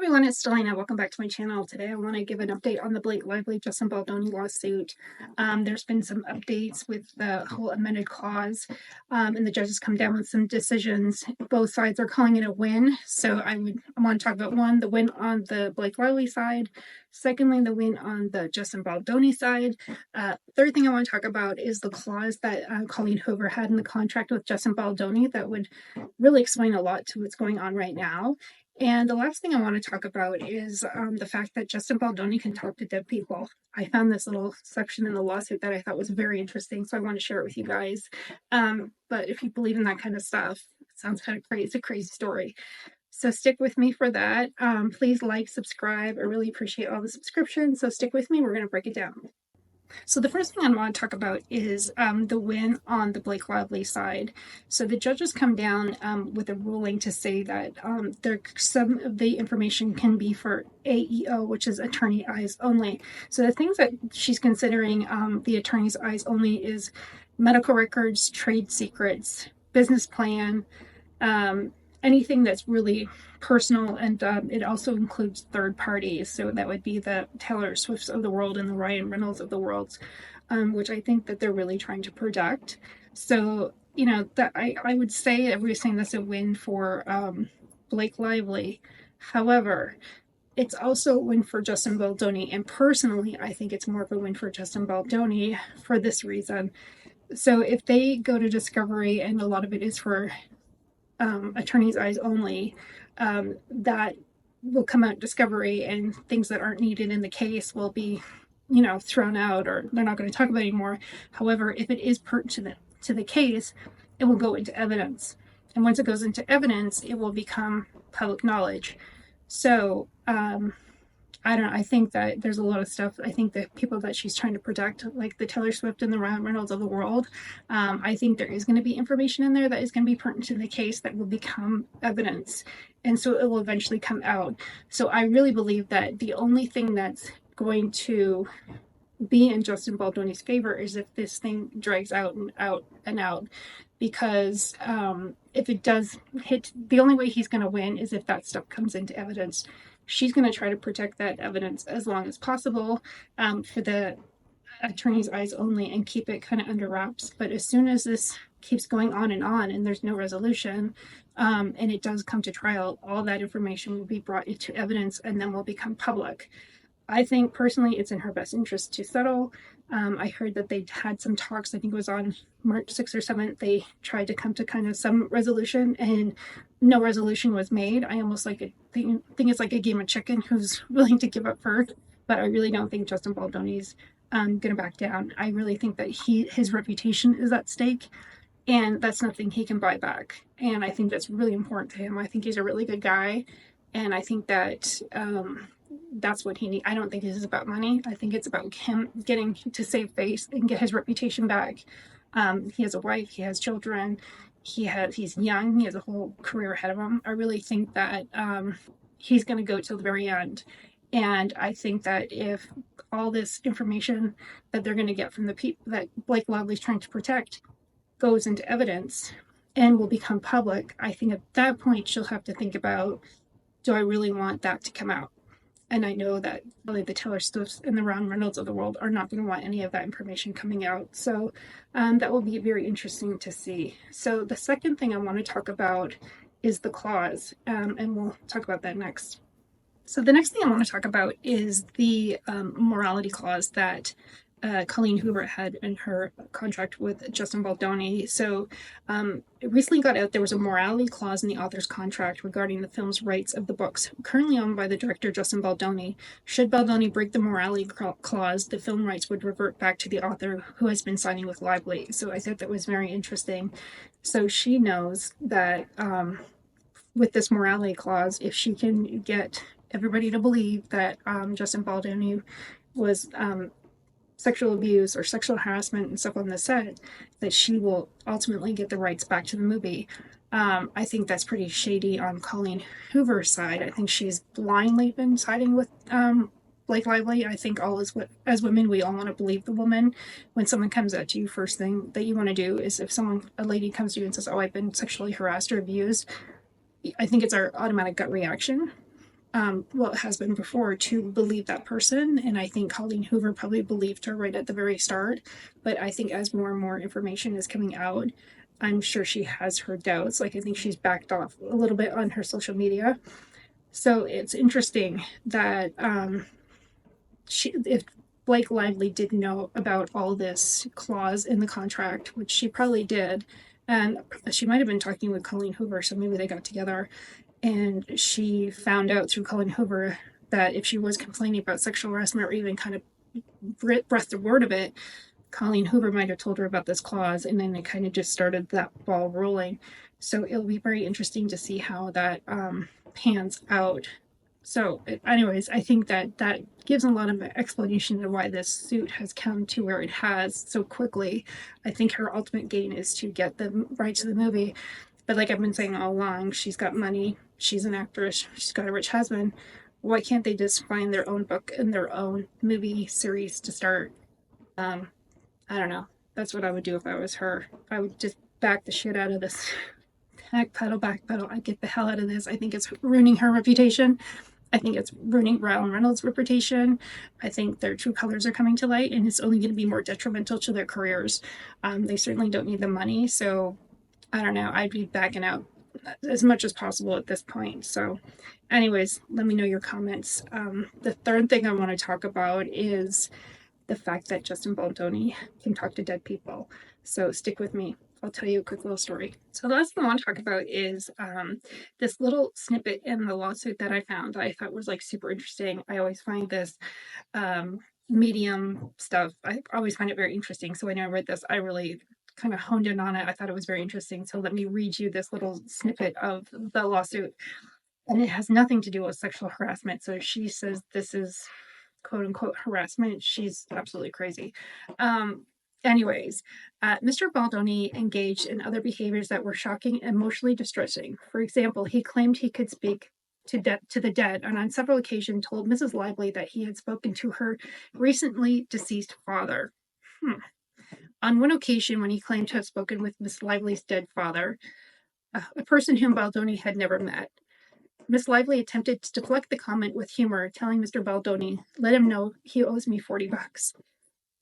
Everyone, it's Delana. Welcome back to my channel. Today I want to give an update on the Blake Lively Justin Baldoni lawsuit. There's been some updates with the whole amended clause, and the judges come down with some decisions. Both sides are calling it a win. So I want to talk about one, the win on the Blake Lively side. Secondly, the win on the Justin Baldoni side. Third thing I want to talk about is the clause that Colleen Hoover had in the contract with Justin Baldoni that would really explain a lot to what's going on right now. And the last thing I want to talk about is the fact that Justin Baldoni can talk to dead people. I found this little section in the lawsuit that I thought was very interesting, so I want to share it with you guys. But if you believe in that kind of stuff, it sounds kind of crazy. It's a crazy story. So stick with me for that. Please like, subscribe. I really appreciate all the subscriptions. So stick with me. We're going to break it down. So the first thing I want to talk about is the win on the Blake Lively side. So the judges come down with a ruling to say that some of the information can be for AEO, which is attorney eyes only. So the things that she's considering the attorney's eyes only is medical records, trade secrets, business plan, anything that's really personal, and it also includes third parties. So that would be the Taylor Swifts of the world and the Ryan Reynolds of the world, which I think that they're really trying to protect. So, you know, that I would say everybody's saying that's a win for Blake Lively. However, it's also a win for Justin Baldoni. And personally, I think it's more of a win for Justin Baldoni for this reason. So if they go to discovery, and a lot of it is for attorney's eyes only, that will come out discovery, and things that aren't needed in the case will be, you know, thrown out, or they're not going to talk about it anymore. However, if it is pertinent to the case, it will go into evidence. And once it goes into evidence, it will become public knowledge. So, I don't know. I think that there's a lot of stuff. I think the people that she's trying to protect, like the Taylor Swift and the Ryan Reynolds of the world, I think there is going to be information in there that is going to be pertinent to the case that will become evidence. And so it will eventually come out. So I really believe that the only thing that's going to be in Justin Baldoni's favor is if this thing drags out and out and out. Because if it does hit, the only way he's going to win is if that stuff comes into evidence. She's going to try to protect that evidence as long as possible for the attorney's eyes only, and keep it kind of under wraps. But as soon as this keeps going on and there's no resolution, and it does come to trial, all that information will be brought into evidence and then will become public. I think personally it's in her best interest to settle. I heard that they had some talks, I think it was on March 6th or 7th, they tried to come to kind of some resolution, and no resolution was made. I almost think it's like a game of chicken, who's willing to give up first, but I really don't think Justin Baldoni's going to back down. I really think that his reputation is at stake, and that's nothing he can buy back. And I think that's really important to him. I think he's a really good guy, and I think that that's what he needs. I don't think this is about money. I think it's about him getting to save face and get his reputation back. He has a wife, he has children, he's young, he has a whole career ahead of him. I really think that he's going to go till the very end. And I think that if all this information that they're going to get from the people that Blake Lively's trying to protect goes into evidence and will become public, I think at that point she'll have to think about, do I really want that to come out? And I know that really the Taylor Swifts and the Ryan Reynolds of the world are not going to want any of that information coming out. So that will be very interesting to see. So the second thing I want to talk about is the clause, and we'll talk about that next. So the next thing I want to talk about is the morality clause that Colleen Hoover had in her contract with Justin Baldoni. So it recently got out there was a morality clause in the author's contract regarding the film's rights of the books currently owned by the director Justin Baldoni. Should Baldoni break the morality clause, the film rights would revert back to the author, who has been signing with Lively. So I thought that was very interesting. So she knows that with this morality clause, if she can get everybody to believe that Justin Baldoni was sexual abuse or sexual harassment and stuff on the set, that she will ultimately get the rights back to the movie. I think that's pretty shady on Colleen Hoover's side. I think she's blindly been siding with Blake Lively. I think as women, we all want to believe the woman. When someone comes at you, first thing that you want to do is, if a lady comes to you and says, oh, I've been sexually harassed or abused, I think it's our automatic gut reaction. well, it has been before, to believe that person. And I think Colleen Hoover probably believed her right at the very start. But I think as more and more information is coming out, I'm sure she has her doubts. Like, I think she's backed off a little bit on her social media. So it's interesting that if Blake Lively did know about all this clause in the contract, which she probably did, and she might have been talking with Colleen Hoover, so maybe they got together, and she found out through Colleen Hoover that if she was complaining about sexual harassment or even kind of breathed a word of it, Colleen Hoover might have told her about this clause, and then it kind of just started that ball rolling. So it'll be very interesting to see how that pans out. So, anyways, I think that that gives a lot of explanation of why this suit has come to where it has so quickly. I think her ultimate gain is to get the rights to the movie. But like I've been saying all along, she's got money, she's an actress, she's got a rich husband. Why can't they just find their own book and their own movie series to start? Um, I don't know. That's what I would do if I was her. I would just back the shit out of this. Back pedal. I'd get the hell out of this. I think it's ruining her reputation. I think it's ruining Ryan Reynolds' reputation. I think their true colors are coming to light, and it's only going to be more detrimental to their careers. They certainly don't need the money, so I don't know. I'd be backing out as much as possible at this point. So, anyways, let me know your comments. The third thing I want to talk about is the fact that Justin Baldoni can talk to dead people. So stick with me. I'll tell you a quick little story. So the last thing I want to talk about is this little snippet in the lawsuit that I found that I thought was like super interesting. I always find this medium stuff. I always find it very interesting. So when I read this, I really kind of honed in on it. I thought it was very interesting. So let me read you this little snippet of the lawsuit. And it has nothing to do with sexual harassment. So she says this is quote unquote harassment. She's absolutely crazy. Um, anyways, Mr. Baldoni engaged in other behaviors that were shocking and emotionally distressing. For example, he claimed he could speak to the dead, and on several occasions told Mrs. Lively that he had spoken to her recently deceased father. On one occasion, when he claimed to have spoken with Miss Lively's dead father, a person whom Baldoni had never met, Miss Lively attempted to deflect the comment with humor, telling Mr. Baldoni, let him know he owes me $40.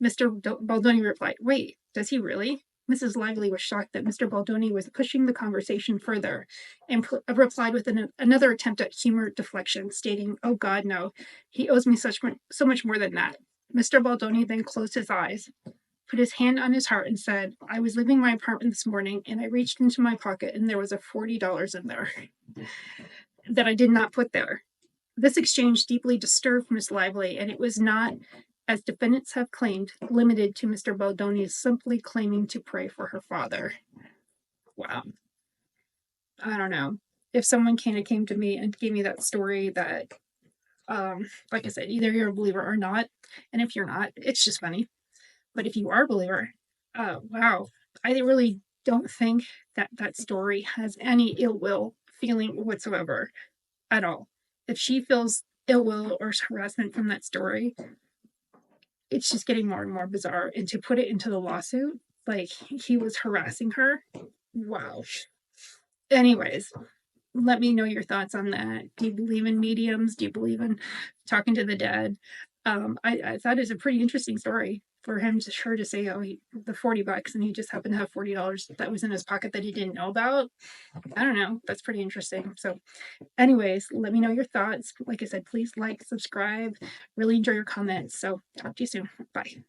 Mr. Baldoni replied, wait, does he really? Mrs. Lively was shocked that Mr. Baldoni was pushing the conversation further and replied with another attempt at humor deflection, stating, oh God, no, he owes me so much more than that. Mr. Baldoni then closed his eyes, put his hand on his heart, and said, I was leaving my apartment this morning and I reached into my pocket and there was a $40 in there that I did not put there. This exchange deeply disturbed Miss Lively, and it was not, as defendants have claimed, limited to Mr. Baldoni simply claiming to pray for her father. Wow. I don't know. If someone came to me and gave me that story that, like I said, either you're a believer or not, and if you're not, it's just funny. But if you are a believer, wow. I really don't think that that story has any ill will feeling whatsoever at all. If she feels ill will or harassment from that story, it's just getting more and more bizarre. And to put it into the lawsuit, like he was harassing her. Wow. Anyways, let me know your thoughts on that. Do you believe in mediums? Do you believe in talking to the dead? I thought it was a pretty interesting story for him to sure to say, oh, the $40 and he just happened to have $40 that was in his pocket that he didn't know about. I don't know. That's pretty interesting. So anyways, let me know your thoughts. Like I said, please like, subscribe. Really enjoy your comments. So talk to you soon. Bye.